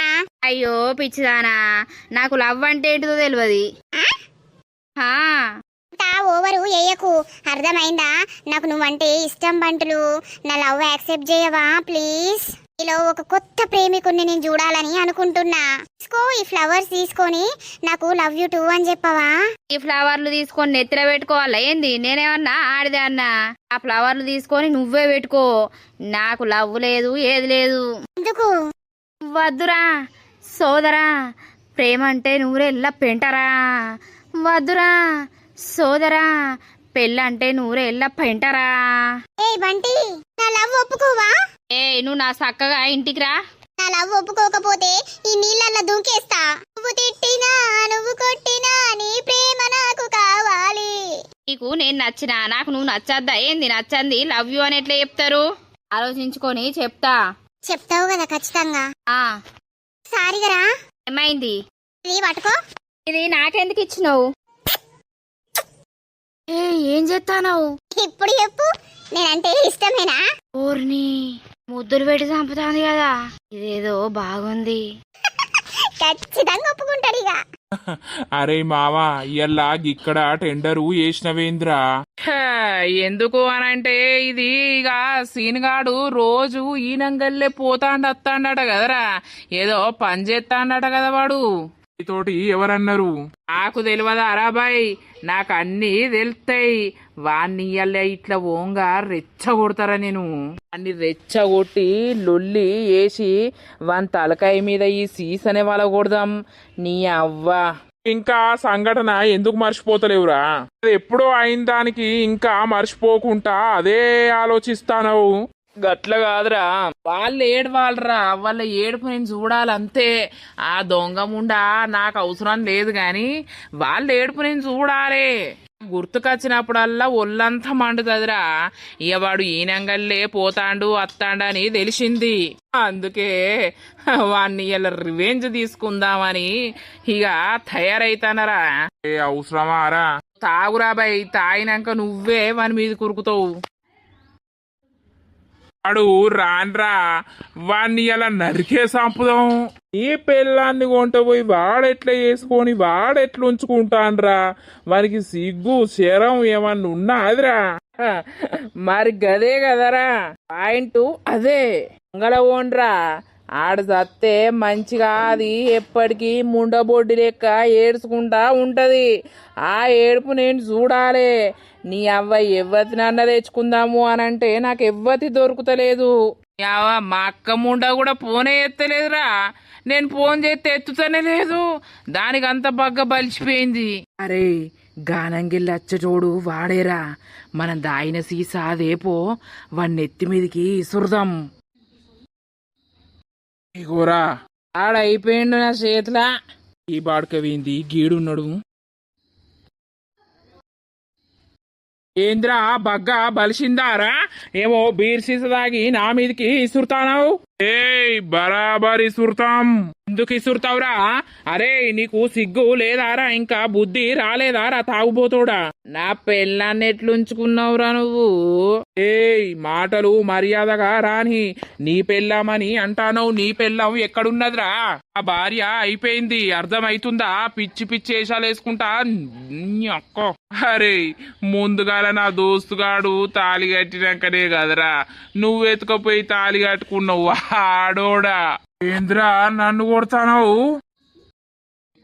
అయ్యో పిచ్చిదానా, నాకు లవ్ అంటే ఏంటిదో తెలియదు. ఓవరు వేయకు, అర్థమైందా? నాకు నువ్వంటే ఇష్టం బంటులు. నా లవ్ యాక్సెప్ట్ చేయవా ప్లీజ్? ఇలా ఒక కొత్త ప్రేమికుడిని నేను చూడాలని అనుకుంటున్నా. ఈ ఫ్లవర్స్ తీసుకొని నాకు లవ్ యూ టూ అని చెప్పవా? ఈ ఫ్లవర్లు తీసుకొని నెత్తిన పెట్టుకోవాలా ఏంది? నేనేమన్నా ఆడిదే అన్నా? ఆ ఫ్లవర్లు తీసుకొని నువ్వే పెట్టుకో. నాకు లవ్ లేదు, ఏది లేదు. ఎందుకు? వద్దురా సోదరా, ప్రేమ అంటే నూరెల్లా పెంటరా. వద్దురా సోదరా, పెళ్ళంటే నూరే ఎల్లప్ప ఇంటారా. ఏయ్ బంటి, నా లవ్ ఒప్పుకోవా? ఏ నువ్వు నా చక్కగా ఇంటికి రా. నా లవ్ ఒప్పుకోకపోతే ఈ నీళ్ళల్లో దూకేస్తా. నువ్వు తిట్టినా నువ్వు కొట్టినా నీ ప్రేమ నాకు కావాలి. నీకు నేను నచ్చినా నాకు నువ్వు నచ్చద్దా ఏంది? నచ్చంది లవ్ యూ అని ఎట్లా చెప్తారు? ఆలోచించుకొని చెప్తా. చెప్తావు కదా ఖచ్చితంగా. ఆ సారిగరా, ఏమైంది? ఇది పట్టుకో. ఇది నాకెందుకు ఇచ్చినావు? ఏ ఏం చేస్తానవు? ఇప్పుడు చెప్పు, నేనంటే ఇష్టమేనా? ఊర్ని ముద్దులు పెట్టి చంపుతాంది కదా, ఇదేదో బాగుంది. ఖచ్చితంగా ఒప్పుకుంటాడు ఇక. అరే మావా ఇయ్యల్లా ఇక్కడ టెండరు వేసినవేంద్రా? ఎందుకు అనంటే ఇది ఇక సీన్గాడు రోజు ఈనంగల్లే పోతాండ వస్తాడట కదరా, ఏదో పని చేస్తాడట కదా వాడు. తోటి ఎవరన్నారు? నాకు తెలియదా అరాబాయ్, నాకు అన్నీ తెలుస్తాయి. వాణ్ణి ఇయ్యలే ఇట్లా ఓంగా రెచ్చగొడతారా నేను. అన్ని రెచ్చగొట్టి లొల్లి వేసి వాని తలకాయ మీద ఈ సీసనే వాళ్ళ కొడదాం. నీ అవ్వ ఇంకా సంఘటన ఎందుకు మర్చిపోతలేవురా? అది ఎప్పుడో అయిన దానికి ఇంకా మర్చిపోకుండా అదే ఆలోచిస్తానవు. గట్ల కాదురా, వాళ్ళు ఏడవాలరా, వాళ్ళ ఏడుపు నేను చూడాలంతే. ఆ దొంగ ముండా నాకు అవసరం లేదు గాని వాళ్ళ ఏడుపు నేను చూడాలి. గుర్తుకొచ్చినప్పుడల్లా ఒళ్ళంతా మండుతుందిరా. ఇక వాడు ఈనంగల్లే పోతాండు వస్తాడని తెలిసింది. అందుకే వాణ్ణి ఇలా రివెంజ్ తీసుకుందామని ఇక తయారైతానరా. అవసరమారా? తాగురా బై, తాగినాక నువ్వే వాని మీద కురుకుతావు. వాడు రాన్రా, వాణ్ణి అలా నరికే సంపుదాం. ఈ పెళ్ళాన్ని కొంటపోయి వాడెట్లా వేసుకొని వాడెట్లా ఉంచుకుంటాన్రా? వానికి సిగ్గు శరం ఏమన్నా ఉన్నాదిరా? మరి గదే కదరా పాయింట్, అదే మంగళవోన్రా. ఆడు సత్తే మంచిగా అది ఎప్పటికీ ముండబొడ్డి లెక్క ఏడ్చుకుంటా ఉంటది. ఆ ఏడుపు నేను చూడాలి. నీ అవ్వ ఎవ్వతినన్నా తెచ్చుకుందాము అనంటే నాకు ఎవ్వతి దొరుకుతలేదు. మా అక్క ముండ కూడా ఫోనే ఎత్తలేదురా. నేను ఫోన్ చేస్తే ఎత్తుతనే లేదు. దానికి అంత బగ్గ బలిసిపోయింది. అరే గానంగిల్లి అచ్చచోడు వాడేరా. మనం దాయిన సీసా అదేపో వాడిని ఎత్తి మీదికి ఇసురుదాం. ఇగోరా ఆడైపోయిండు నా చేతిలా. ఈ బాడుకవింది గీడున్నాడు. ఏంద్రా బగ్గా బలిసిందారా? ఏమో బీర్ సీస తాగి నా మీదికి ఇసురుతానావు. ఏయ్ బరాబర్ ఇసురుతాం. ఎందుకు ఇసురుతావురా? అరే నీకు సిగ్గు లేదారా? ఇంకా బుద్ధి రాలేదారా తాగుబోతోడా? నా పెళ్ళాన్ని ఎట్లుంచుకున్నావురా నువ్వు? ఏయ్ మాటలు మర్యాదగా రాని. నీ పెళ్ళామని అంటానవు. నీ పెళ్ళాం ఎక్కడున్నదిరా? ఆ భార్య అయిపోయింది, అర్థమైతుందా? పిచ్చి పిచ్చి వేషాలు వేసుకుంటా అక్క. అరే ముందుగాల నా దోస్తుగాడు తాళి కట్టినాకనే కదరా నువ్వు ఎత్తుకపోయి తాళి కట్టుకున్నావు. ఆడోడా ఏంద్రా నన్ను కొడతానవు?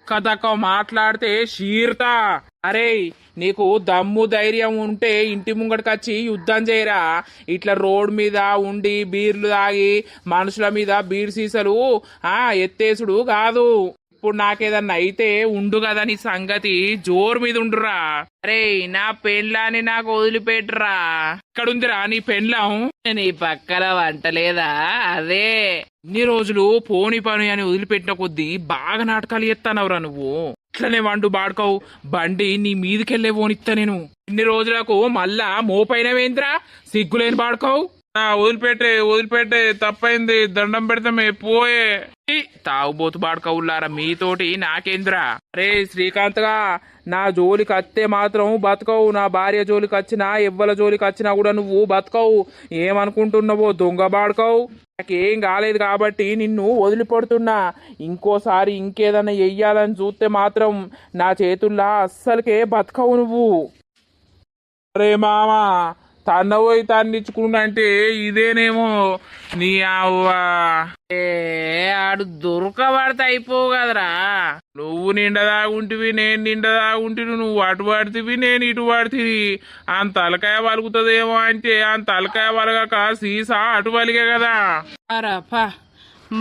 కథక మాట్లాడితే షీర్తా. అరే నీకు దమ్ము ధైర్యం ఉంటే ఇంటి ముంగడికొచ్చి యుద్ధం చేయరా. ఇట్లా రోడ్ మీద ఉండి బీర్లు తాగి మనుషుల మీద బీర్ సీసలు ఎత్తేసుడు కాదు. ఇప్పుడు నాకేదన్నా అయితే ఉండు కదా నీ సంగతి. జోరు మీద ఉండురా. అరే నా పెళ్ళాన్ని నాకు వదిలిపెట్టరా. ఇక్కడుందిరా నీ పెళ్ళాం. నీ పక్కన వంటలేదా? అదే ఇన్ని రోజులు పోని పని అని వదిలిపెట్టిన కొద్దీ బాగా నాటకాలు ఎత్తానవరా నువ్వు. ఇట్లనే వండు బాడుకోవు. బండి నీ మీదకెళ్లే పోనిస్తా నేను. ఇన్ని రోజులకు మళ్ళా మోపైనవేంద్రా సిగ్గులేని బాడుకోవు. వదిలిపెట్టే తప్పైంది, దండం పెడతామే పోయే. తాగుబోతు బాడుకవులారా మీతోటి నాకేంద్రా? అరే శ్రీకాంత్ గా నా జోలికి వస్తే మాత్రం బతకవు. నా భార్య జోలికి వచ్చినా ఎవ్వల జోలికి వచ్చినా కూడా నువ్వు బతకవు. ఏమనుకుంటున్నావో దొంగ బాడుకోవు. నాకేం కాలేదు కాబట్టి నిన్ను వదిలిపెడుతున్నా. ఇంకోసారి ఇంకేదన్నా వెయ్యాలని చూస్తే మాత్రం నా చేతుల్లా అస్సలకే బతకవు నువ్వు. అరే మామా తన్నపోయి తన్నిచ్చుకుంటే ఇదేనేమో నీ అవ్వా. ఆడు దొరకబడితే అయిపోవు కదరా. నువ్వు నిండదాగుంటివి, నేను నిండదాగుంటివి. నువ్వు అటు పడితివి, నేను ఇటు పడితివి. అంత తలకాయ వలుగుతుందేమో అంటే అంత తలకాయ వలగక సీసా అటు వలిగే కదా. అరపా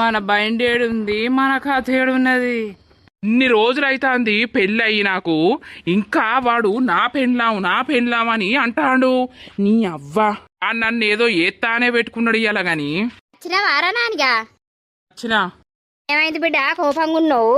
మన బండి ఏడుంది, మన కథ ఏడున్నది. ఇన్ని రోజులైతాంది పెళ్ళయి నాకు ఇంకా వాడు నా పెళ్ళాం అని అంటాడు. నీ అవ్వ నన్ను ఏదో ఏత్తానే పెట్టుకున్నాడు ఇయ్యాల గాని. వచ్చినావారా నానిగా? వచ్చినా. ఏమైంది బిడ్డ కోపంగా ఉన్నావు?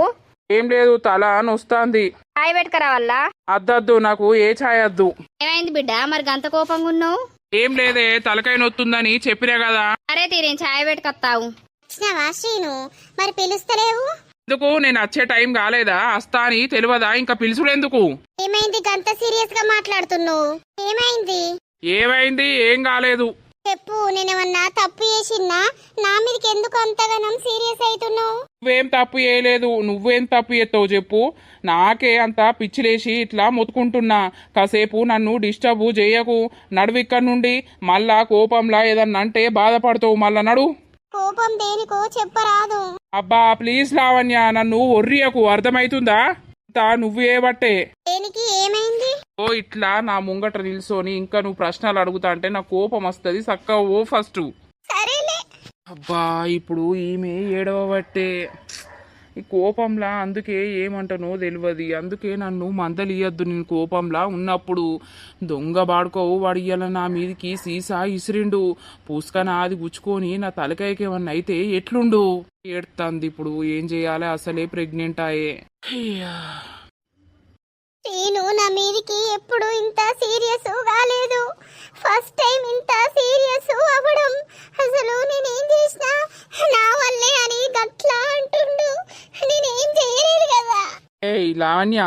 ఏం లేదు, తల నొస్తాంది. ఛాయ్ పెట్టుకరా వల్ల? అద్దద్దు, నాకు ఏ ఛాయ్ వద్దు. ఏమైంది బిడ్డ మరి గంత కోపంగా ఉన్నావు? ఏం లేదే, తలకాయ నొత్తుందని చెప్పినా కదా. అరే తీరేం ఛాయ్ పెట్టుకొస్తావు. వచ్చినావా శ్రీను? మరి పిలుస్తలేవు? ఎందుకు, నేను వచ్చే టైం కాలేదా? వస్తా అని తెలియదా? ఇంకా పిలుచుడెందుకు? ఏమైంది గంత సీరియస్ గా మాట్లాడుతున్నావు? ఏమైంది? ఏమైంది? ఏం కాలేదు. చెప్పు, నేనేమన్నా తప్పు చేసినా? నా మీదకి ఎందుకు అంతగానం సీరియస్ అవుతున్నావు? నువ్వేం తప్పు చేయలేదు. నువ్వేం తప్పు చేస్తావు చెప్పు. నాకే అంత పిచ్చిలేసి ఇట్లా మొత్తుకుంటున్నా. కాసేపు నన్ను డిస్టర్బ్ చేయకు. నడువు ఇక్కడ నుండి. మళ్ళా కోపంలా ఏదన్నా అంటే బాధపడతావు. మళ్ళా నడు. కోపం దేనికో చెప్పరాదు. అబ్బా ప్లీజ్ లావణ్య, నన్ను ఒర్రియకు, అర్థమైతుందా? నువ్వు ఏబట్టే. దేనికి? ఏమైంది? ఓ ఇట్లా నా ముంగట నిల్సోని ఇంకా నువ్వు ప్రశ్నలు అడుగుతా అంటే నాకు కోపం వస్తుంది. చక్కగా ఓ ఫస్ట్. సరేలే. అబ్బా ఇప్పుడు ఈమె ఏడవబట్టే ఈ కోపంలా. అందుకే ఏమంటానో తెలియదు. అందుకే నన్ను మందలియద్దు. నేను కోపంలా ఉన్నప్పుడు దొంగ బాడుకోవు. వాడు ఇయ్యాల నా మీదికి సీసా ఇసిరిండు. పూసుకన అది గుచ్చుకొని నా తలకాయకి ఏమన్నా అయితే ఎట్లుండు? ఏడుతుంది ఇప్పుడు. ఏం చేయాలి? అసలే ప్రెగ్నెంట్ అయ్యే. నేను నా మీదికి ఎప్పుడు ఇంత సీరియస్ కాలేదు. ఫస్ట్ టైం ఇంత సీరియస్ అవ్వడం. అసలు నేనేం చేసినా నా వల్లే అని గట్లా అంటుండు. నేనేం చేయలేదు కదా. ఏయ్ లావణ్య,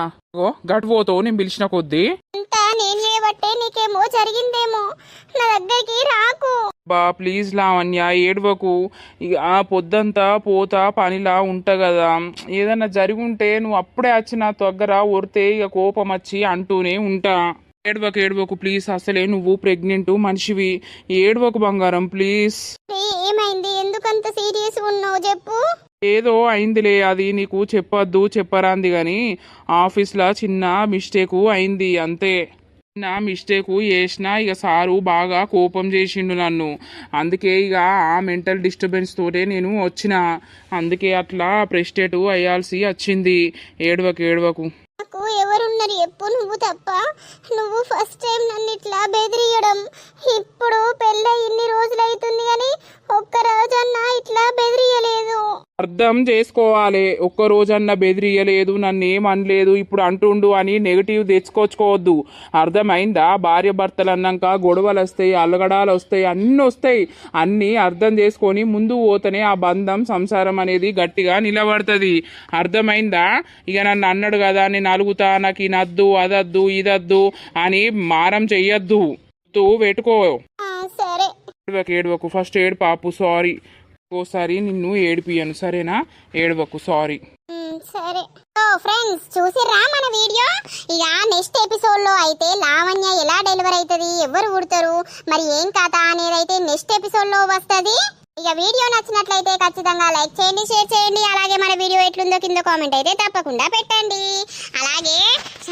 గట్ పోతావు నేను పిలిచిన కొద్దీ. అంతా నేను చేయబట్టే నీకేమో జరిగిందేమో. నా దగ్గరికి రాకు. బా ప్లీజ్ లావణ్య, ఏడవకు. ఇక ఆ పొద్దంతా పోతా పనిలా ఉంటా కదా. ఏదన్నా జరుగుంటే నువ్వు అప్పుడే వచ్చి నా దగ్గర ఒరితే ఇక కోపం వచ్చి అంటూనే ఉంటా. ఏడవకు ప్లీజ్. అసలే నువ్వు ప్రెగ్నెంట్ మనిషివి. ఏడవకు బంగారం ప్లీజ్. ఏమైంది? ఎందుకంత సీరియస్ ఉన్నావు చెప్పు. ఏదో అయిందిలే, అది నీకు చెప్పొద్దు చెప్పరాంది గాని ఆఫీస్లో చిన్న మిస్టేకు అయింది అంతే. నా మిస్టేకు చేసినా ఇక సారు బాగా కోపం చేసిండు నన్ను. అందుకే ఇక ఆ మెంటల్ డిస్టర్బెన్స్ తోటే నేను వచ్చిన. అందుకే అట్లా ప్రెస్టేట్ అయ్యాల్సి వచ్చింది. ఏడవకు. నాకు ఎవరున్నారు చెప్పు, నువ్వు తప్ప. నువ్వు ఫస్ట్ టైం నన్ను ఇట్లా బెదిరియడం. ఇప్పుడు పెళ్ళై ఇన్ని రోజులు అవుతుంది కానీ ఒక్క రోజన్నా ఇట్లా బెదిరియలేదు. అర్థం చేసుకోవాలి. ఒక్క రోజన్నా బెదిరియలేదు, నన్ను ఏమనలేదు, ఇప్పుడు అంటుండు అని నెగిటివ్ తెచ్చుకోవద్దు. అర్థమైందా? భార్య భర్తలు అన్నాక గొడవలు వస్తాయి, అలగడాలు వస్తాయి, అన్నీ వస్తాయి. అన్నీ అర్థం చేసుకొని ముందు పోతేనే ఆ బంధం సంసారం అనేది గట్టిగా నిలబడుతుంది. అర్థమైందా? ఇక నన్ను అన్నాడు కదా నేను అలుగుతా, నాకు ఇనద్దు అదద్దు ఇదద్దు అని మారం చెయ్యొద్దు. పెట్టుకో. సరే. ఏడవకు. ఫస్ట్ ఏడు పాపు. సారీ. ఓసారి నిన్ను ఏడిపియను సరేనా? ఏడవకు. సారీ. సరే. ఫ్రెండ్స్ చూసిర్రా మన వీడియో? ఇక నెక్స్ట్ ఎపిసోడ్ లో అయితే లావణ్య ఎలా డెలివరీ అవుతుంది, ఎవరు పుడతారు, మరి ఏం కథ అనేది అయితే నెక్స్ట్ ఎపిసోడ్ లో వస్తుంది. ఇక వీడియో నచ్చినట్లయితే ఖచ్చితంగా లైక్ చేయండి, షేర్ చేయండి. అలాగే మన వీడియో ఎట్లుందో కింద కామెంట్ అయితే తప్పకుండా పెట్టండి. అలాగే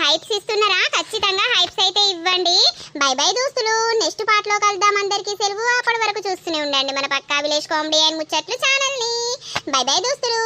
హైప్స్ ఇస్తున్నారా? ఖచ్చితంగా హైప్స్ అయితే ఇవ్వండి. బై బై దోస్తులు. నెక్స్ట్ పార్ట్ లో కలుద్దాం. అందరికీ సెలవు. అప్పటి వరకు చూస్తూనే ఉండండి మన పక్కా విలేజ్ కామెడీ అండ్ ముచ్చట్లు ఛానల్ ని. బై బై దోస్తులు.